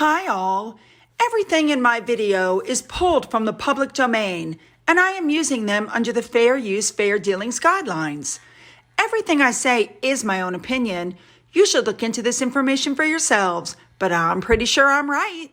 Hi all! Everything in my video is pulled from the public domain, and I am using them under the Fair Use, Fair Dealings guidelines. Everything I say is my own opinion. You should look into this information for yourselves, but I'm pretty sure I'm right.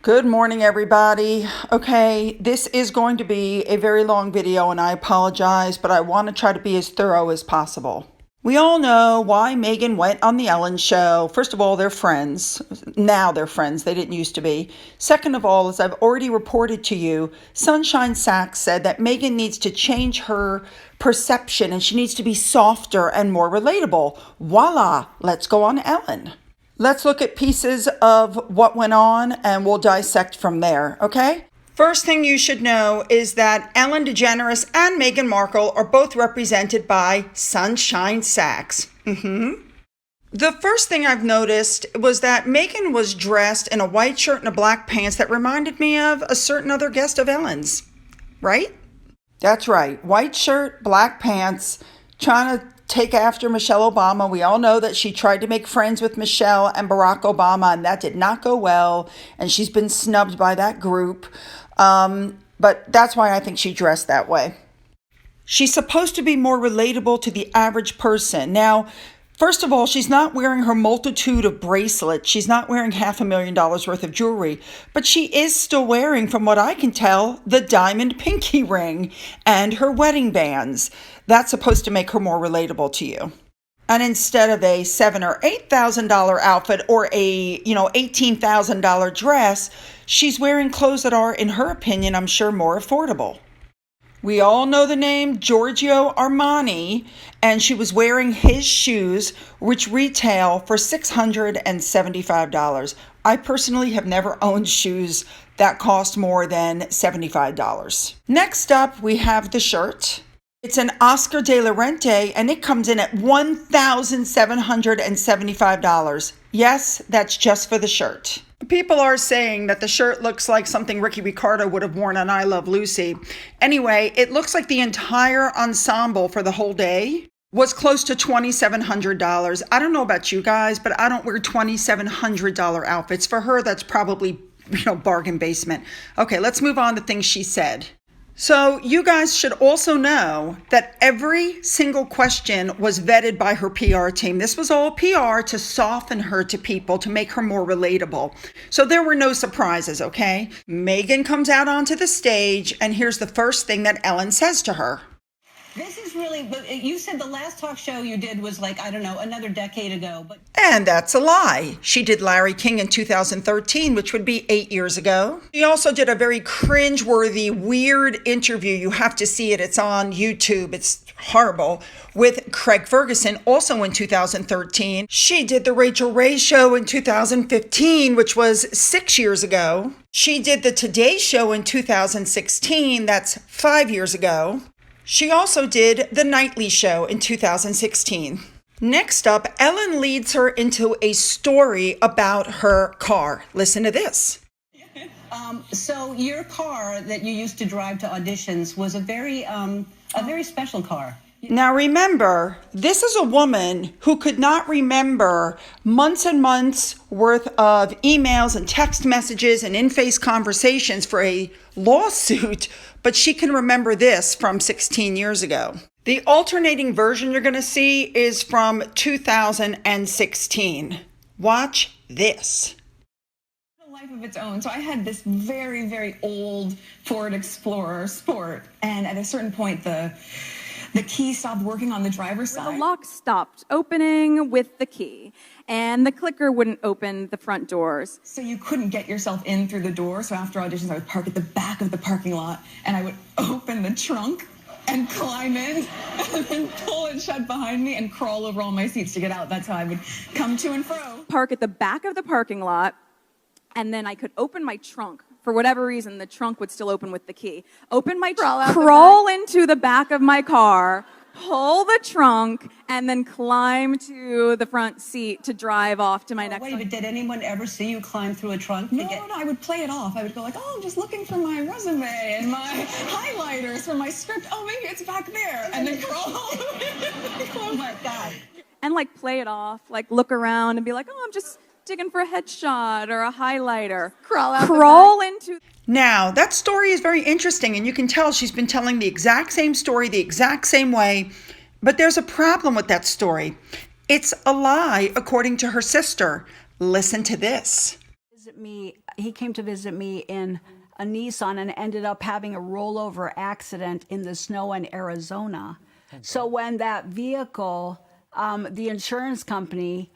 Good morning, everybody. Okay, this is going to be a very long video, and I apologize, but I want to try to be as thorough as possible. We all know why Meghan went on the Ellen show. First of all, they're friends. Now they're friends. They didn't used to be. Second of all, as I've already reported to you, Sunshine Sachs said that Meghan needs to change her perception and she needs to be softer and more relatable. Voila, let's go on Ellen. Let's look at pieces of what went on and we'll dissect from there, okay? First thing you should know is that Ellen DeGeneres and Meghan Markle are both represented by Sunshine Sachs. The first thing I've noticed was that Meghan was dressed in a white shirt and a black pants that reminded me of a certain other guest of Ellen's, right? That's right, white shirt, black pants, trying to take after Michelle Obama. We all know that she tried to make friends with Michelle and Barack Obama, and that did not go well, and she's been snubbed by that group. But that's why I think she dressed that way. She's supposed to be more relatable to the average person. Now, first of all, she's not wearing her multitude of bracelets. She's not wearing $500,000 worth of jewelry, but she is still wearing, from what I can tell, the diamond pinky ring and her wedding bands. That's supposed to make her more relatable to you. And instead of a $7,000 or $8,000 outfit or a, $18,000 dress, she's wearing clothes that are, in her opinion, I'm sure, more affordable. We all know the name Giorgio Armani, and she was wearing his shoes, which retail for $675. I personally have never owned shoes that cost more than $75. Next up, we have the shirt. It's an Oscar de la Renta, and it comes in at $1,775. Yes, that's just for the shirt. People are saying that the shirt looks like something Ricky Ricardo would have worn on I Love Lucy. Anyway, it looks like the entire ensemble for the whole day was close to $2,700. I don't know about you guys, but I don't wear $2,700 outfits. For her, that's probably, bargain basement. Okay, let's move on to things she said. So you guys should also know that every single question was vetted by her PR team. This was all PR to soften her to people, to make her more relatable. So there were no surprises, okay? Meghan comes out onto the stage, and here's the first thing that Ellen says to her. This is really, but you said the last talk show you did was another decade ago. And that's a lie. She did Larry King in 2013, which would be 8 years ago. She also did a very cringeworthy, weird interview. You have to see it. It's on YouTube. It's horrible. With Craig Ferguson, also in 2013. She did the Rachel Ray Show in 2015, which was 6 years ago. She did the Today Show in 2016. That's 5 years ago. She also did The Nightly Show in 2016. Next up, Ellen leads her into a story about her car. Listen to this. So your car that you used to drive to auditions was a very special car. Now remember, this is a woman who could not remember months and months worth of emails and text messages and in-face conversations for a lawsuit, but she can remember this from 16 years ago. The alternating version you're going to see is from 2016. Watch this. A life of its own. So I had this very, very old Ford Explorer Sport, and at a certain point, the key stopped working on the driver's side. The lock stopped opening with the key, and the clicker wouldn't open the front doors. So you couldn't get yourself in through the door. So after auditions, I would park at the back of the parking lot, and I would open the trunk and climb in, and then pull it shut behind me and crawl over all my seats to get out. That's how I would come to and fro. Park at the back of the parking lot, and then I could open my trunk. For whatever reason, the trunk would still open with the key. Open my trunk, crawl into the back of my car, pull the trunk, and then climb to the front seat to drive off to my next Wait, but did anyone ever see you climb through a trunk? No, I would play it off. I would go I'm just looking for my resume and my highlighters for my script. Oh, maybe it's back there. And then crawl. Oh, my God. And play it off, look around and be like, I'm just digging for a headshot or a highlighter. Crawl into. Now, that story is very interesting, and you can tell she's been telling the exact same story the exact same way, but there's a problem with that story. It's a lie, according to her sister. Listen to this. He came to visit me in a Nissan and ended up having a rollover accident in the snow in Arizona. So when that vehicle, the insurance company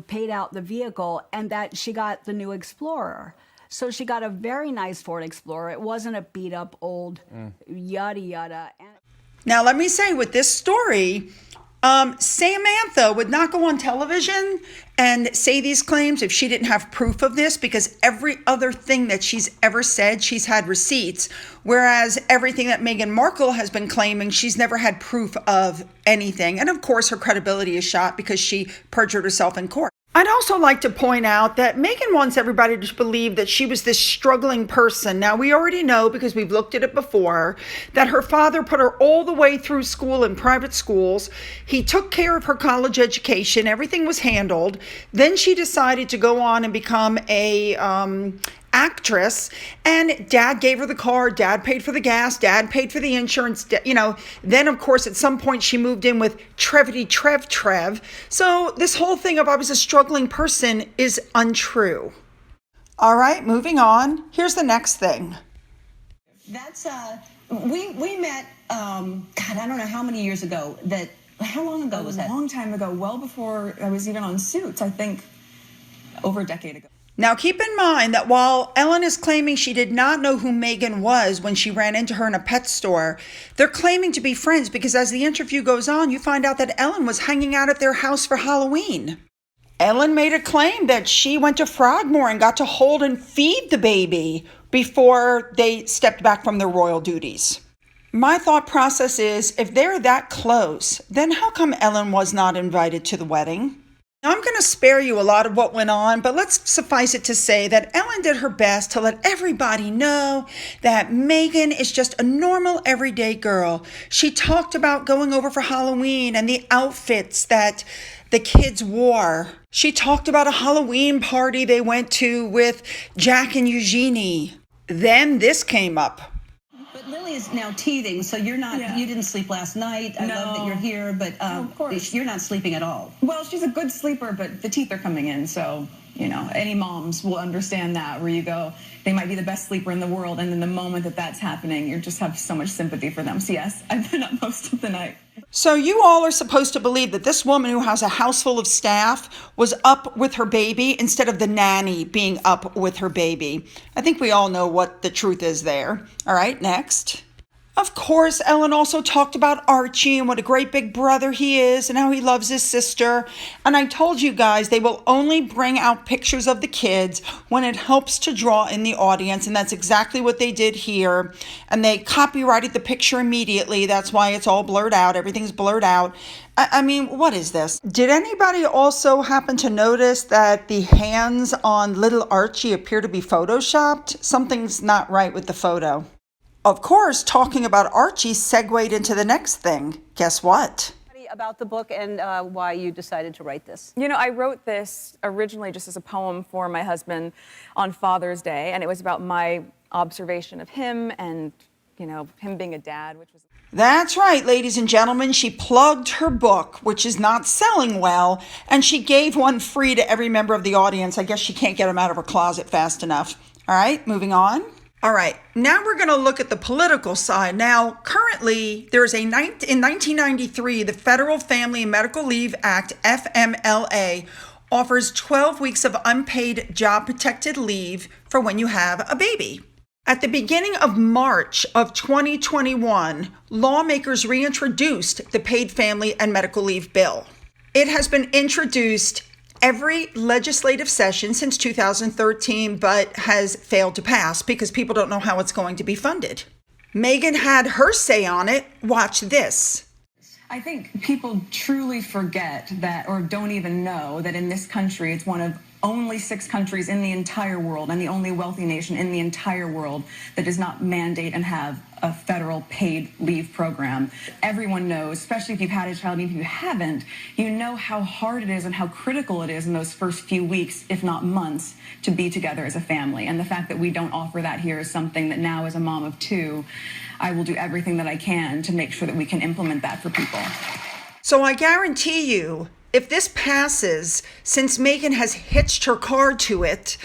paid out the vehicle, and that she got the new Explorer. So she got a very nice Ford Explorer. It wasn't a beat up old yada yada. Now, let me say with this story, Samantha would not go on television and say these claims if she didn't have proof of this, because every other thing that she's ever said, she's had receipts, whereas everything that Meghan Markle has been claiming, she's never had proof of anything. And of course, her credibility is shot because she perjured herself in court. I'd also like to point out that Meghan wants everybody to believe that she was this struggling person. Now, we already know, because we've looked at it before, that her father put her all the way through school in private schools. He took care of her college education. Everything was handled. Then she decided to go on and become a actress, and dad gave her the car, dad paid for the gas, dad paid for the insurance, then of course at some point she moved in with Trev. So this whole thing of I was a struggling person is untrue. All right, moving on. Here's the next thing. That's we met God, I don't know how many years ago. How long ago was that? A long time ago, well before I was even on Suits, I think over a decade ago. Now, keep in mind that while Ellen is claiming she did not know who Meghan was when she ran into her in a pet store, they're claiming to be friends because as the interview goes on, you find out that Ellen was hanging out at their house for Halloween. Ellen made a claim that she went to Frogmore and got to hold and feed the baby before they stepped back from their royal duties. My thought process is, if they're that close, then how come Ellen was not invited to the wedding? Now, I'm going to spare you a lot of what went on, but let's suffice it to say that Ellen did her best to let everybody know that Meghan is just a normal, everyday girl. She talked about going over for Halloween and the outfits that the kids wore. She talked about a Halloween party they went to with Jack and Eugenie. Then this came up. But Lily is now teething, so you're not. Yeah. You didn't sleep last night. I love that you're here, but of course. You're not sleeping at all. Well, she's a good sleeper, but the teeth are coming in, so any moms will understand that. Where you go, they might be the best sleeper in the world, and then the moment that that's happening, you just have so much sympathy for them. So yes, I've been up most of the night. So you all are supposed to believe that this woman who has a house full of staff was up with her baby instead of the nanny being up with her baby. I think we all know what the truth is there. All right, next. Of course, Ellen also talked about Archie and what a great big brother he is and how he loves his sister. And I told you guys they will only bring out pictures of the kids when it helps to draw in the audience. And that's exactly what they did here. And they copyrighted the picture immediately. That's why it's all blurred out. Everything's blurred out. I mean, what is this? Did anybody also happen to notice that the hands on little Archie appear to be photoshopped? Something's not right with the photo. Of course, talking about Archie segued into the next thing. Guess what? About the book and why you decided to write this. I wrote this originally just as a poem for my husband on Father's Day, and it was about my observation of him and, him being a dad, which was... That's right, ladies and gentlemen. She plugged her book, which is not selling well, and she gave one free to every member of the audience. I guess she can't get them out of her closet fast enough. All right, moving on. All right, now we're going to look at the political side. Now, currently, in 1993, the Federal Family and Medical Leave Act, FMLA, offers 12 weeks of unpaid job-protected leave for when you have a baby. At the beginning of March of 2021, lawmakers reintroduced the Paid Family and Medical Leave Bill. It has been introduced every legislative session since 2013, but has failed to pass because people don't know how it's going to be funded. Meghan had her say on it. Watch this. I think people truly forget that, or don't even know that in this country, it's one of only 6 countries in the entire world and the only wealthy nation in the entire world that does not mandate and have a federal paid leave program. Everyone knows, especially if you've had a child, even if you haven't, you know how hard it is and how critical it is in those first few weeks, if not months, to be together as a family. And the fact that we don't offer that here is something that now, as a mom of 2, I will do everything that I can to make sure that we can implement that for people. So I guarantee you, if this passes, since Megyn has hitched her car to it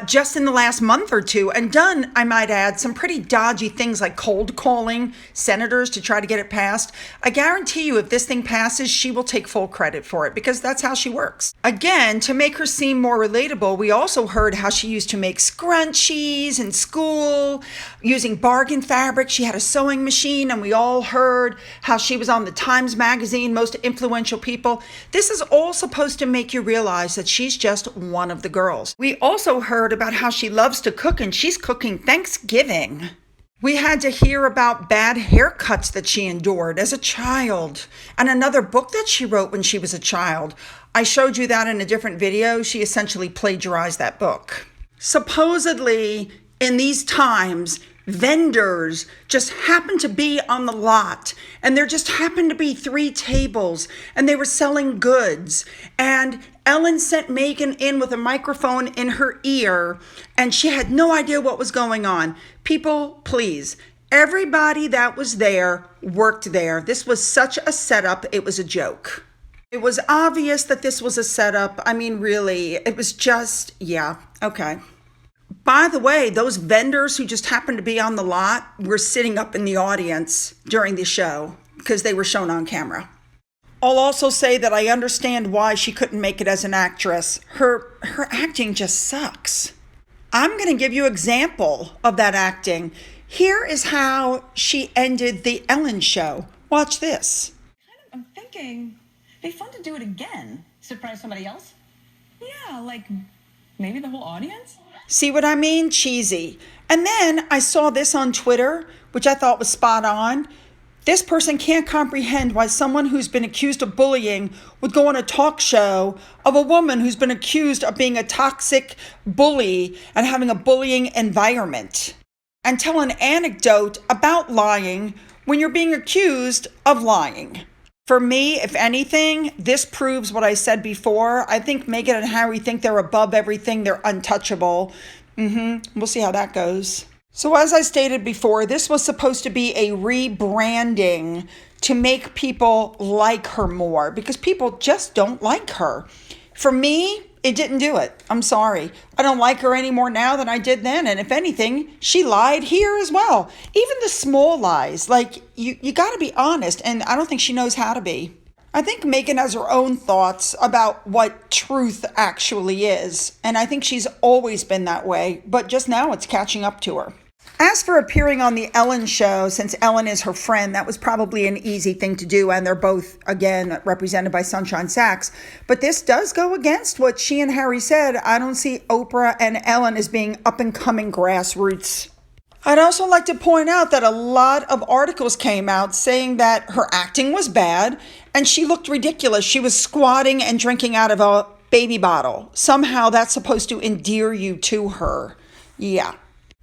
just in the last month or 2 and done, I might add, some pretty dodgy things like cold calling senators to try to get it passed, I guarantee you if this thing passes, she will take full credit for it because that's how she works. Again, to make her seem more relatable, we also heard how she used to make scrunchies in school using bargain fabric. She had a sewing machine, and we all heard how she was on the Times Magazine, most influential people. This is all supposed to make you realize that she's just one of the girls. We also heard about how she loves to cook, and she's cooking Thanksgiving. We had to hear about bad haircuts that she endured as a child and another book that she wrote when she was a child. I showed you that in a different video. She essentially plagiarized that book. Supposedly, in these times, vendors just happened to be on the lot, and there just happened to be 3 tables, and they were selling goods, and Ellen sent Megyn in with a microphone in her ear, and she had no idea what was going on. People, please, everybody that was there worked there. This was such a setup, it was a joke. It was obvious that this was a setup. I mean, really, it was just, yeah, okay. By the way, those vendors who just happened to be on the lot were sitting up in the audience during the show because they were shown on camera. I'll also say that I understand why she couldn't make it as an actress. Her acting just sucks. I'm going to give you an example of that acting. Here is how she ended the Ellen show. Watch this. I'm thinking it'd be fun to do it again. Surprise somebody else? Yeah, like maybe the whole audience? See what I mean? Cheesy. And then I saw this on Twitter, which I thought was spot on. This person can't comprehend why someone who's been accused of bullying would go on a talk show of a woman who's been accused of being a toxic bully and having a bullying environment, and tell an anecdote about lying when you're being accused of lying. For me, if anything, this proves what I said before. I think Megyn and Harry think they're above everything. They're untouchable. We'll see how that goes. So as I stated before, this was supposed to be a rebranding to make people like her more because people just don't like her. For me, it didn't do it. I'm sorry. I don't like her any more now than I did then. And if anything, she lied here as well. Even the small lies, like you got to be honest. And I don't think she knows how to be. I think Megyn has her own thoughts about what truth actually is. And I think she's always been that way. But just now it's catching up to her. As for appearing on the Ellen show, since Ellen is her friend, that was probably an easy thing to do. And they're both, again, represented by Sunshine Sachs. But this does go against what she and Harry said. I don't see Oprah and Ellen as being up-and-coming grassroots. I'd also like to point out that a lot of articles came out saying that her acting was bad and she looked ridiculous. She was squatting and drinking out of a baby bottle. Somehow that's supposed to endear you to her. Yeah.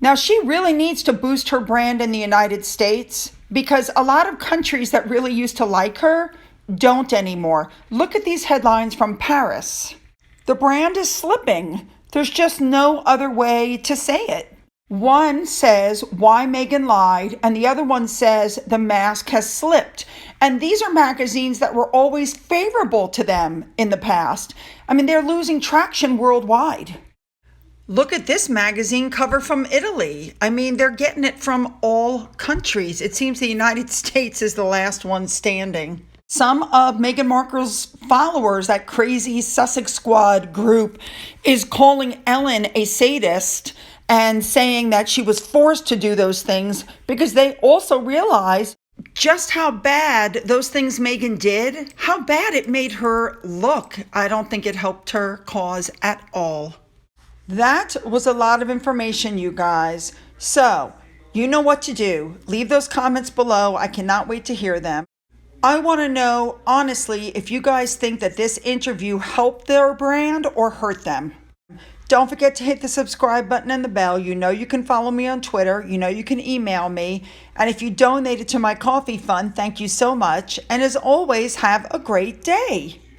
Now, she really needs to boost her brand in the United States because a lot of countries that really used to like her don't anymore. Look at these headlines from Paris. The brand is slipping. There's just no other way to say it. One says why Megyn lied, and the other one says the mask has slipped. And these are magazines that were always favorable to them in the past. I mean, they're losing traction worldwide. Look at this magazine cover from Italy. I mean, they're getting it from all countries. It seems the United States is the last one standing. Some of Meghan Markle's followers, that crazy Sussex Squad group, is calling Ellen a sadist and saying that she was forced to do those things because they also realize just how bad those things Megyn did, how bad it made her look. I don't think it helped her cause at all. That was a lot of information, you guys. So, you know what to do. Leave those comments below. I cannot wait to hear them. I want to know, honestly, if you guys think that this interview helped their brand or hurt them. Don't forget to hit the subscribe button and the bell. You know you can follow me on Twitter. You know you can email me. And if you donated to my coffee fund, thank you so much. And as always, have a great day.